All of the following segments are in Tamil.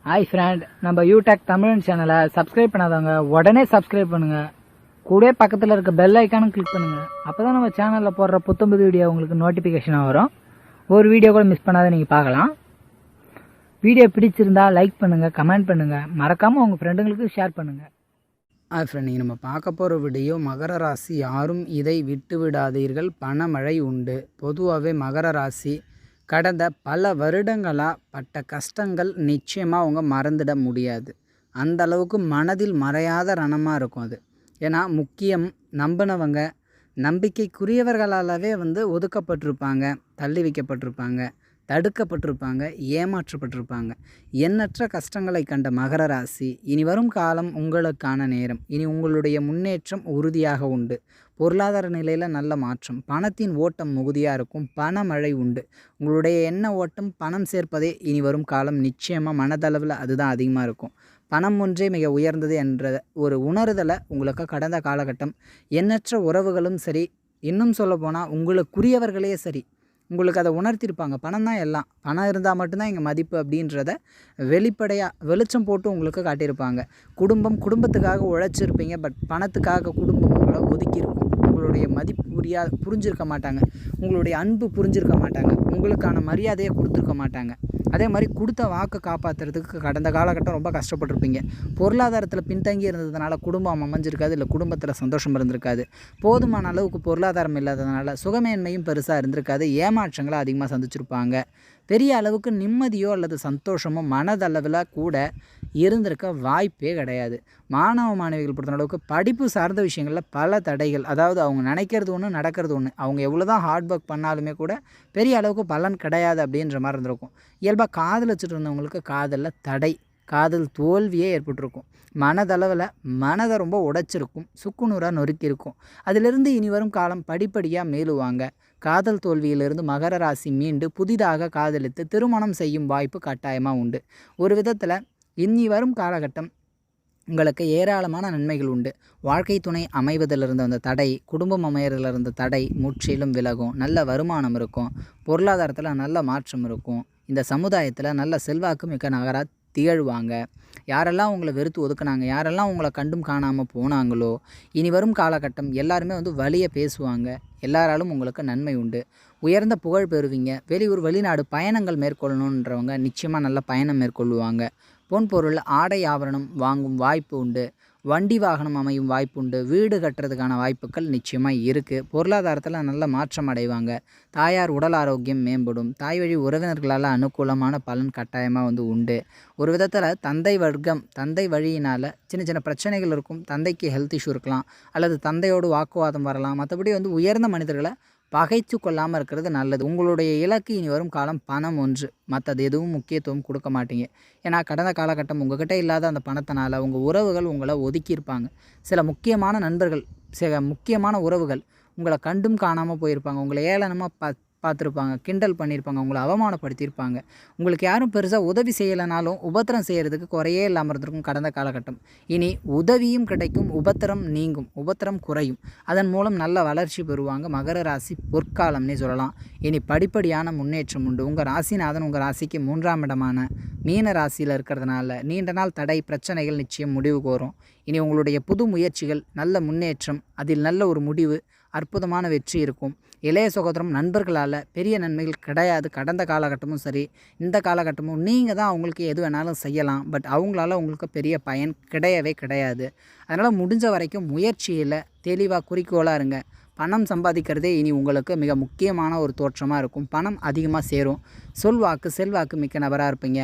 ஹாய் ஃப்ரெண்ட், நம்ம யூடெக் தமிழ் சேனலை சப்ஸ்கிரைப் பண்ணாதவங்க உடனே சப்ஸ்கிரைப் பண்ணுங்க. கூட பக்கத்தில் இருக்க பெல் ஐக்கானும் கிளிக் பண்ணுங்க. அப்பதான் நம்ம சேனலில் போடுற புத்தம்புது வீடியோ உங்களுக்கு நோட்டிஃபிகேஷனாக வரும். ஒரு வீடியோ கூட மிஸ் பண்ணாத நீங்கள் பார்க்கலாம். வீடியோ பிடிச்சிருந்தா லைக் பண்ணுங்க, கமெண்ட் பண்ணுங்க, மறக்காம உங்க ஃப்ரெண்டுங்களுக்கு ஷேர் பண்ணுங்க. ஹாய் ஃப்ரெண்ட், நீங்கள் நம்ம பார்க்க போகிற வீடியோ மகர ராசி. யாரும் இதை விட்டு விடாதீர்கள், பணமழை உண்டு. பொதுவாகவே மகர ராசி கடந்த பல வருடங்களாக பட்ட கஷ்டங்கள் நிச்சயமாக அவங்க மறந்துட முடியாது. அந்த அளவுக்கு மனதில் மறையாத ரணமாக இருக்கும் அது. ஏன்னா முக்கியம் நம்பினவங்க நம்பிக்கைக்குரியவர்களாலவே ஒதுக்கப்பட்டிருப்பாங்க, தள்ளி வைக்கப்பட்டிருப்பாங்க, தடுக்கப்பட்டிருப்பாங்க, ஏமாற்றப்பட்டிருப்பாங்க. எண்ணற்ற கஷ்டங்களை கண்ட மகர ராசி, இனி வரும் காலம் உங்களுக்கான நேரம். இனி உங்களுடைய முன்னேற்றம் உறுதியாக உண்டு. பொருளாதார நிலையில் நல்ல மாற்றம், பணத்தின் ஓட்டம் மிகுதியாக இருக்கும், பணமழை உண்டு. உங்களுடைய எண்ண ஓட்டம் பணம் சேர்ப்பதே இனி வரும் காலம் நிச்சயமாக மனதளவில் அதுதான் அதிகமாக இருக்கும். பணம் ஒன்றே மிக உயர்ந்தது என்ற ஒரு உணர்தலை உங்களுக்கு கடந்த காலகட்டம் எண்ணற்ற உறவுகளும் சரி, இன்னும் சொல்லப்போனால் உங்களுக்குரியவர்களே சரி, உங்களுக்கு அதை உணர்த்தியிருப்பாங்க. பணம் தான் எல்லாம், பணம் இருந்தால் மட்டும்தான் இங்கே மதிப்பு அப்படின்றத வெளிப்படையாக வெளிச்சம் போட்டு உங்களுக்கு காட்டியிருப்பாங்க. குடும்பத்துக்காக உழைச்சிருப்பீங்க, பட் பணத்துக்காக குடும்பம் உங்களை ஒதுக்கியிருக்கும். உங்களுடைய மதிப்பு புரிஞ்சிருக்க மாட்டாங்க, உங்களுடைய அன்பு புரிஞ்சிருக்க மாட்டாங்க, உங்களுக்கான மரியாதையை கொடுத்துருக்க மாட்டாங்க. அதே மாதிரி கொடுத்த வாக்கை காப்பாற்றுறதுக்கு கடந்த காலகட்டம் ரொம்ப கஷ்டப்பட்டிருப்பீங்க. பொருளாதாரத்தில் பின்தங்கி இருந்ததுனால குடும்பம் அமைஞ்சிருக்காது, இல்லை குடும்பத்தில் சந்தோஷம் இருந்திருக்காது. போதுமான அளவுக்கு பொருளாதாரம் இல்லாததுனால சுகமேன்மையும் பெருசாக இருந்திருக்காது. ஏமாற்றங்களை அதிகமாக சந்திச்சிருப்பாங்க. பெரிய அளவுக்கு நிம்மதியோ அல்லது சந்தோஷமோ மனதளவில் கூட இருந்திருக்க வாய்ப்பே கிடையாது. மாணவ மாணவிகள் பொறுத்த அளவுக்கு படிப்பு சார்ந்த விஷயங்களில் பல தடைகள், அதாவது அவங்க நினைக்கிறது ஒன்று, நடக்கிறது ஒன்று. அவங்க எவ்வளோ தான் ஹார்ட் ஒர்க் பண்ணாலுமே கூட பெரிய அளவுக்கு பலன் கிடையாது அப்படின்ற மாதிரி இருந்திருக்கும். இயல்பாக காதல் வச்சுட்டு இருந்தவங்களுக்கு காதலில் தடை, காதல் தோல்வியே ஏற்பட்டிருக்கும். மனதை ரொம்ப உடைச்சிருக்கும், சுக்குநூறாக நொறுக்கியிருக்கும். அதிலிருந்து இனி வரும் காலம் படிப்படியாக மேலுவாங்க. காதல் தோல்வியிலிருந்து மகர ராசி மீண்டு புதிதாக காதலித்து திருமணம் செய்யும் வாய்ப்பு கட்டாயமாக உண்டு. ஒரு விதத்தில் இனி வரும் காலகட்டம் உங்களுக்கு ஏராளமான நன்மைகள் உண்டு. வாழ்க்கை துணை அமைவதிலிருந்து அந்த தடை, குடும்பம் அமையறதுல இருந்த தடை முற்றிலும் விலகும். நல்ல வருமானம் இருக்கும், பொருளாதாரத்தில் நல்ல மாற்றம் இருக்கும். இந்த சமுதாயத்தில் நல்ல செல்வாக்கு மிக்க நகராக திகழ்வாங்க. யாரெல்லாம் உங்களை வெறுத்து ஒதுக்குனாங்க, யாரெல்லாம் உங்களை கண்டும் காணாமல் போனாங்களோ, இனி வரும் காலகட்டம் எல்லாருமே வழியை பேசுவாங்க. எல்லாராலும் உங்களுக்கு நன்மை உண்டு. உயர்ந்த புகழ் பெறுவீங்க. வெளியூர் வெளிநாடு பயணங்கள் மேற்கொள்ளணுன்றவங்க நிச்சயமாக நல்ல பயணம் மேற்கொள்ளுவாங்க. பொன் பொருள் ஆடை ஆபரணம் வாங்கும் வாய்ப்பு உண்டு. வண்டி வாகனம் அமையும் வாய்ப்பு உண்டு. வீடு கட்டுறதுக்கான வாய்ப்புகள் நிச்சயமாக இருக்குது. பொருளாதாரத்தில் நல்ல மாற்றம் அடைவாங்க. தாயார் உடல் ஆரோக்கியம் மேம்படும். தாய் வழி உறவினர்களால் அனுகூலமான பலன் கட்டாயமாக உண்டு. ஒரு விதத்தில் தந்தை வழியினால் சின்ன சின்ன பிரச்சனைகள் இருக்கும். தந்தைக்கு ஹெல்த் இஷ்யூ இருக்கலாம், அல்லது தந்தையோடு வாக்குவாதம் வரலாம். மற்றபடி உயர்ந்த மனிதர்களை பகைத்து கொள்ளாமல் இருக்கிறது நல்லது. உங்களுடைய இலக்கு இனி வரும் காலம் பணம் ஒன்று, மற்றது எதுவும் முக்கியத்துவம் கொடுக்க மாட்டீங்க. ஏன்னா கடந்த காலகட்டம் உங்கள்கிட்ட இல்லாத அந்த பணத்தினால உங்கள் உறவுகள் உங்களை ஒதுக்கியிருப்பாங்க. சில முக்கியமான நண்பர்கள், சில முக்கியமான உறவுகள் உங்களை கண்டும் காணாமல் போயிருப்பாங்க. உங்களை ஏளனமாக பார்த்துருப்பாங்க, கிண்டல் பண்ணியிருப்பாங்க, உங்களை அவமானப்படுத்தியிருப்பாங்க. உங்களுக்கு யாரும் பெருசாக உதவி செய்யலைனாலும் உபத்திரம் செய்கிறதுக்கு குறையே இல்லாமல் இருந்திருக்கும் கடந்த காலகட்டம். இனி உதவியும் கிடைக்கும், உபத்திரம் நீங்கும், உபத்திரம் குறையும். அதன் மூலம் நல்ல வளர்ச்சி பெறுவாங்க. மகர ராசி பொற்காலம்னே சொல்லலாம். இனி படிப்படியான முன்னேற்றம் உண்டு. உங்கள் ராசிநாதன் உங்கள் ராசிக்கு 3ஆம் இடமான மீன ராசியில் இருக்கிறதுனால நீண்ட நாள் தடை பிரச்சனைகள் நிச்சயம் முடிவுக்கு வரும். இனி உங்களுடைய புது முயற்சிகள் நல்ல முன்னேற்றம், அதில் நல்ல ஒரு முடிவு, அற்புதமான வெற்றி இருக்கும். இளைய சகோதரம் நண்பர்களால் பெரிய நன்மைகள் கிடையாது. கடந்த காலகட்டமும் சரி, இந்த காலகட்டமும் நீங்கள் தான் அவங்களுக்கு எது வேணாலும் செய்யலாம், பட் அவங்களால உங்களுக்கு பெரிய பயன் கிடையவே கிடையாது. அதனால் முடிஞ்ச வரைக்கும் முயற்சியில் தெளிவாக குறிக்கோளாக இருங்க. பணம் சம்பாதிக்கிறதே இனி உங்களுக்கு மிக முக்கியமான ஒரு தோற்றமாக இருக்கும். பணம் அதிகமாக சேரும். செல்வாக்கு மிக்க நபராக இருப்பீங்க.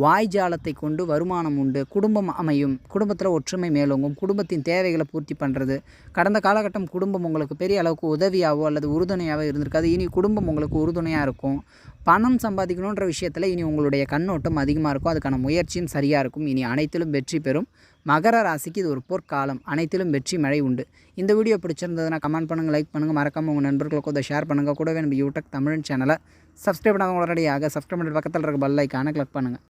வாய்ஜாலத்தை கொண்டு வருமானம் உண்டு. குடும்பம் அமையும். குடும்பத்தில் ஒற்றுமை மேலோங்கும். குடும்பத்தின் தேவைகளை பூர்த்தி பண்ணுறது. கடந்த காலகட்டம் குடும்பம் உங்களுக்கு பெரிய அளவுக்கு உதவியாவோ அல்லது உறுதுணையாகவோ இருந்திருக்காது. இனி குடும்பம் உங்களுக்கு உறுதுணையாக இருக்கும். பணம் சம்பாதிக்கணுன்ற விஷயத்தில் இனி உங்களுடைய கண்ணோட்டம் அதிகமாக இருக்கும். அதுக்கான முயற்சியும் சரியாக இருக்கும். இனி அனைத்திலும் வெற்றி பெறும். மகர ராசிக்கு இது ஒரு பொற்காலம். அனைத்திலும் வெற்றி மழை உண்டு. இந்த வீடியோ பிடிச்சிருந்ததுன்னா கமெண்ட் பண்ணுங்கள், லைக் பண்ணுங்கள், மறக்காமல் உங்கள் நண்பர்களுக்கு ஷேர் பண்ணுங்கள். கூடவே நம்ம யூடியூப் தமிழ் சேனலை சப்ஸ்கிரைப் பண்ணாதவங்க உடனடியாக சப்ஸ்கிரைப் பண்ணிட்டு பக்கத்தில் இருக்க பெல் ஐக்கானை கிளிக் பண்ணுங்கள்.